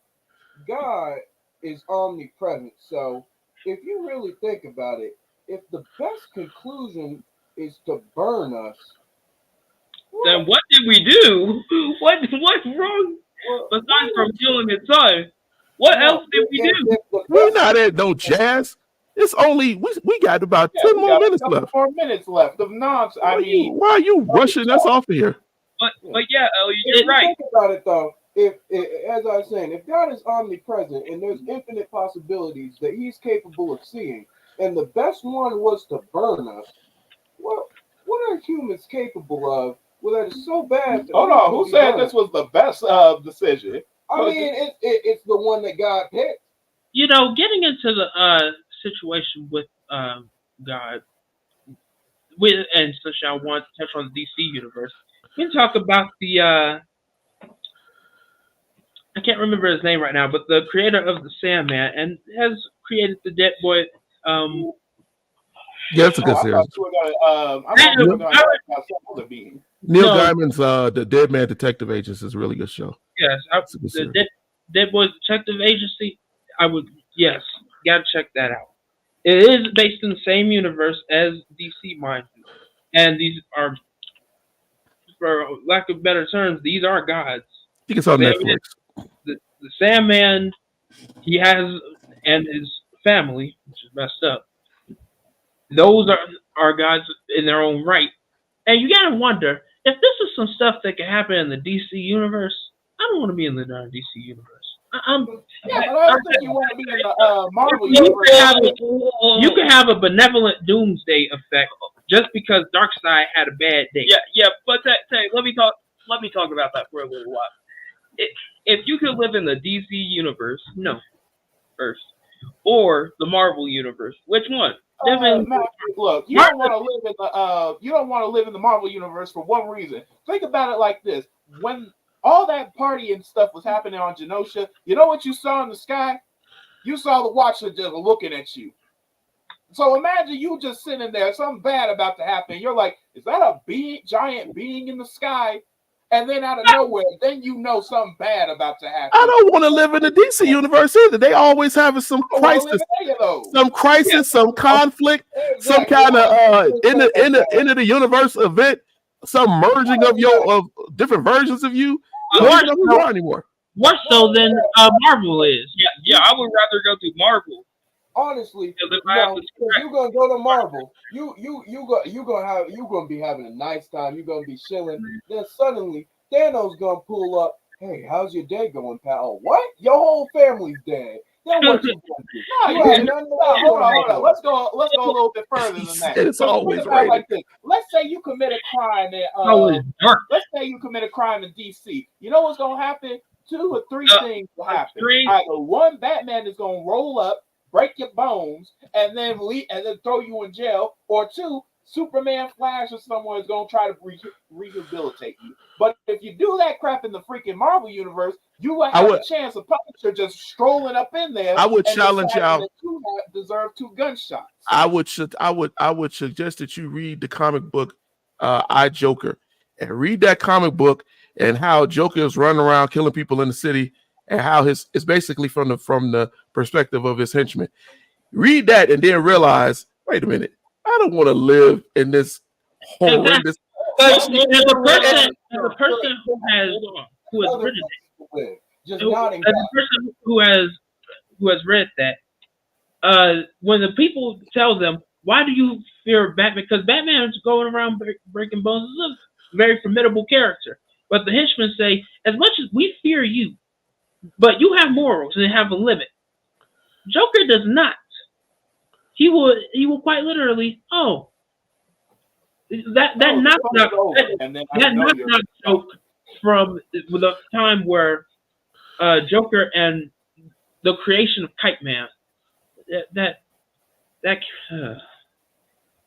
God is omnipresent? So if you really think about it, if the best conclusion is to burn us, then what did we do? What's wrong? Besides from killing his son, what else did we do? We're not at no jazz. It's only we got about 10 more minutes left. 4 minutes left of nonsense. Why are you rushing us off of here? But yeah, Elliot, you're right. Think about it though. If as I was saying, if God is omnipresent and there's infinite possibilities that He's capable of seeing, and the best one was to burn us, well, what are humans capable of? Well, that is so bad. Hold on, who said this was the best decision? I mean, it's the one that God picked. You know, getting into the situation with God, and such, I want to touch on the DC universe. We can talk about the I can't remember his name right now, but the creator of the Sandman and has created the Dead Boy. Yeah, that's a good series. Neil Gaiman's The Dead Man Detective Agents is a really good show. Yes, the Dead Boy Detective Agency. Gotta check that out. It is based in the same universe as DC, mind you, and these are, for lack of better terms, these are gods. I think it's on Netflix. The Sandman, he has, and his family, which is messed up. Those are gods in their own right, and you gotta wonder if this is some stuff that can happen in the DC universe. I don't want to be in the darn DC universe. But I don't think you want to be in the Marvel universe. You can have a benevolent doomsday effect just because Darkseid had a bad day. Yeah. But let me talk about that for a little while. If you could live in the DC universe, first, or the Marvel universe, which one? Look, you don't want to live in the Marvel universe for one reason. Think about it like this: when all that party and stuff was happening on Genosha, you know what you saw in the sky? You saw the Watcher just looking at you. So imagine you just sitting there, something bad about to happen. You're like, is that a giant being in the sky? And then out of nowhere, then you know something bad about to happen. I don't want to live in the DC universe either. They always having some crisis, some conflict, some kind of end of the universe event, some merging of different versions of you. You don't even know who you are anymore. More so than Marvel is. Yeah, I would rather go to Marvel. Honestly, Because if I have to if you're gonna go to Marvel, you gonna be having a nice time. You're gonna be chilling. Then suddenly Thanos gonna pull up. Hey, how's your day going, pal? What? Your whole family's dead. Then what you gonna do? You have none of that. Hold on. Let's go a little bit further than that. It's So always think about it raining. like this. Let's say you commit a crime in let's say you commit a crime in DC. You know what's gonna happen? 2 or 3 things will happen. Either one, Batman is gonna roll up, break your bones, and then throw you in jail, or 2, Superman, Flash, or someone is gonna try to rehabilitate you. But if you do that crap in the freaking Marvel universe, you will have a chance of Punisher just strolling up in there. I would challenge y'all. That you deserve 2 gunshots. I would suggest that you read the comic book I Joker, and read that comic book and how Joker is running around killing people in the city, and how it's basically from the perspective of his henchmen. Read that and then realize, wait a minute, I don't want to live in this horrendous. As a person who has written it, just nodding. as a person who has read that, when the people tell them, why do you fear Batman? Because Batman is going around breaking bones. Is a very formidable character. But the henchmen say, as much as we fear you, but you have morals and have a limit. Joker does not. He will quite literally, that knock joke from the time where Joker and the creation of Kite Man, that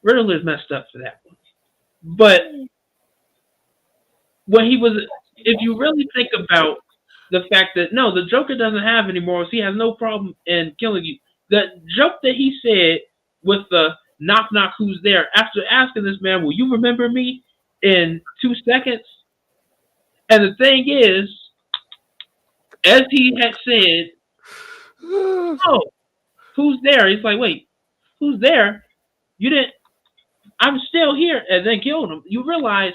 Riddler's messed up for that one. But when he was, if you really think about the fact that no, the Joker doesn't have any morals, he has no problem in killing you. The joke that he said with the knock knock, who's there? After asking this man, will you remember me in 2 seconds? And the thing is, as he had said, oh, who's there? He's like, wait, who's there? You didn't. I'm still here, and then killed him. You realize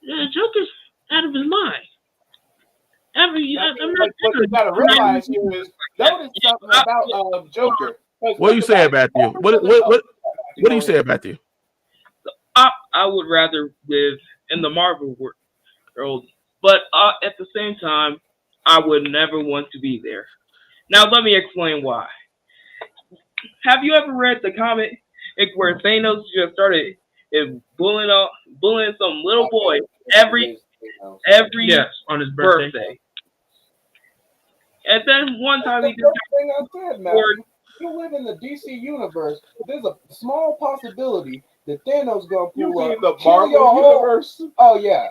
the Joker's out of his mind. What you gotta realize here is notice something about Joker. What do you say about you? What do you say about you? I would rather live in the Marvel world, but at the same time, I would never want to be there. Now, let me explain why. Have you ever read the comic where Thanos just started bullying some little boy every on his birthday? And then one time he you live in the DC universe, there's a small possibility that Thanos gonna pull up, the kill your whole universe. Oh yeah,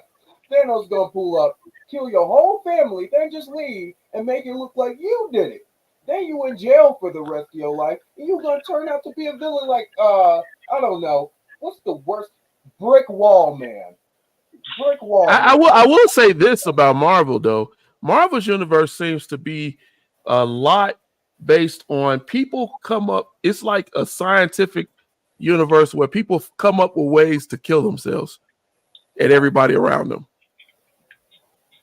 Thanos gonna pull up, kill your whole family, then just leave and make it look like you did it. Then you in jail for the rest of your life, and you gonna turn out to be a villain like I don't know, what's the worst? Brick Wall Man. Brick Wall. I will say this about Marvel though. Marvel's universe seems to be a lot based on people come up. It's like a scientific universe where people come up with ways to kill themselves and everybody around them.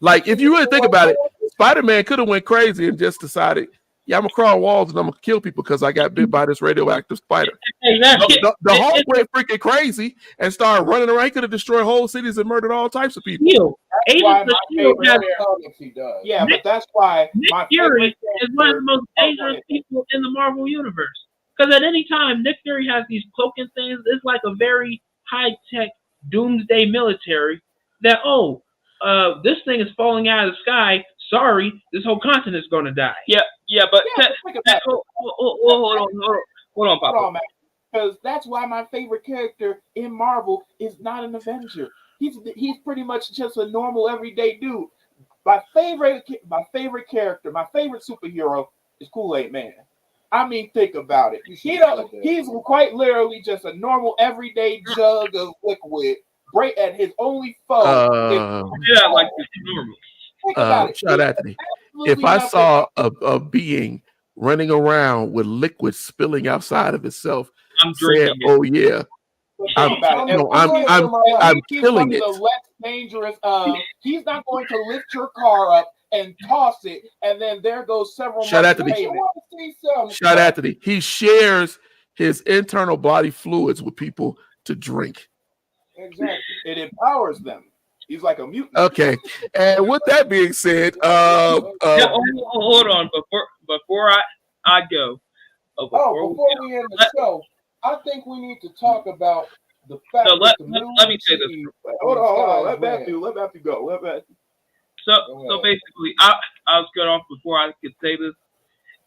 Like if you really think about it, Spider-Man could have went crazy and just decided, yeah, I'm gonna crawl walls and I'm gonna kill people because I got bit by this radioactive spider. The Hulk went freaking crazy and started running around. He could have destroyed whole cities and murdered all types of people. Yeah, but that's why Nick Fury is one of the most dangerous people in the Marvel universe. Because at any time, Nick Fury has these cloaking things. It's like a very high-tech doomsday military that, this thing is falling out of the sky. Sorry, this whole continent's going to die. But hold on, Papa. man. Because that's why my favorite character in Marvel is not an Avenger. He's pretty much just a normal everyday dude. My favorite character, my favorite superhero is Kool-Aid Man. I mean, think about it. He's quite literally just a normal everyday jug of liquid. And his only foe is like normal. Think about it. Shout out to me. If I saw a being running around with liquid spilling outside of itself, I'm drinking saying, "Oh yeah, But I'm- think about it. no, If I'm- we I'm- give him I'm he's killing one of it. the less dangerous. He's not going to lift your car up and toss it, and then there goes several Shout out months to of the- You payment. want to see some? Shout out to he shares his internal body fluids with people to drink. Exactly. It empowers them. He's like a mutant. Okay, and with that being said, Yeah, hold on. Before I go. Before we end the show, I think we need to talk about the fact So that the let me say this. chief Hold on. Sky's Let Matthew go. Let Matthew. So basically, I was cut off before I could say this.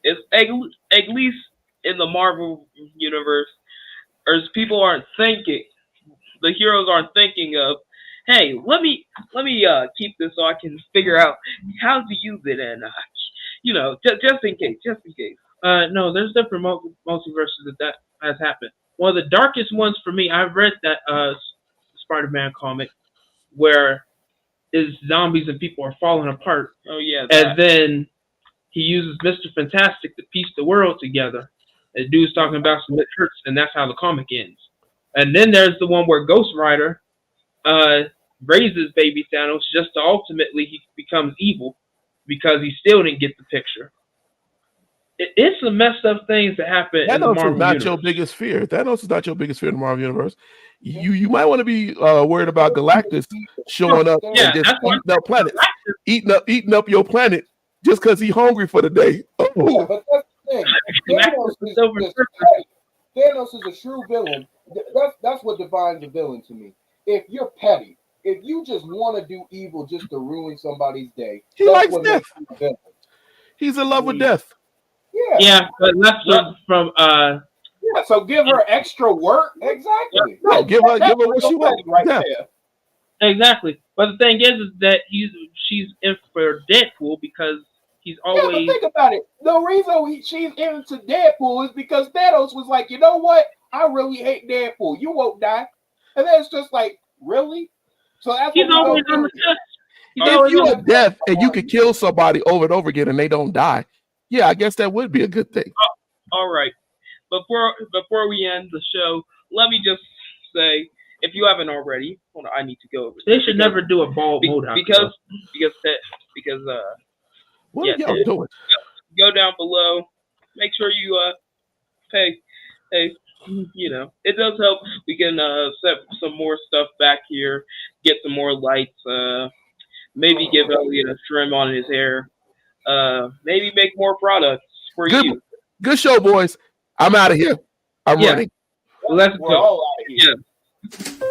It's at least in the Marvel universe, or people aren't thinking, the heroes aren't thinking of, hey, let me keep this so I can figure out how to use it, and just in case. No, there's different multiverses that has happened. One of the darkest ones for me, I've read that Spider-Man comic where is zombies and people are falling apart, Oh yeah, and then he uses Mr. Fantastic to piece the world together. The dude's talking about some it hurts, and that's how the comic ends. And then there's the one where Ghost Rider raises baby Thanos just to ultimately he becomes evil because he still didn't get the picture. It's some messed up things that happen in the Thanos Marvel is not universe. your biggest fear. Thanos is not your biggest fear in the Marvel universe. You might want to be worried about Galactus showing up Yeah, and just that's what eating up planets, eating up your planet just because he's hungry for the day. Yeah, Oh, but that's the thing. Thanos is Silver just Surfer. petty. Thanos is a true villain. That's what defines a villain to me. If you're petty, if you just want to do evil just to ruin somebody's day, He that's likes what death. makes you a villain. he's in love with death. Yeah, Yeah, but that's from Yeah, so give her extra work. exactly. No, give her what she wants. Right Yeah. there. exactly. But the thing is that she's in for Deadpool because he's Yeah, but always think about it. The reason she's into Deadpool is because Thanos was like, you know what? I really hate Deadpool. You won't die. And then it's just like, really? So that's he's what we always go on the through. test. He's If always you on are the death and you can kill somebody over and over again and they don't die, yeah, I guess that would be a good thing. All right. Before we end the show, let me just say, if you haven't already, hold on, I need to go over. They should never do a bald Modok. because What Yeah, are y'all doing? go down below. Make sure you hey, it does help. We can set some more stuff back here, get some more lights. Maybe give Elliot a trim on his hair. Maybe make more products for you. Good show, boys. I'm out of here. I'm Yeah. running. Let's We're go. all out of here. Yeah.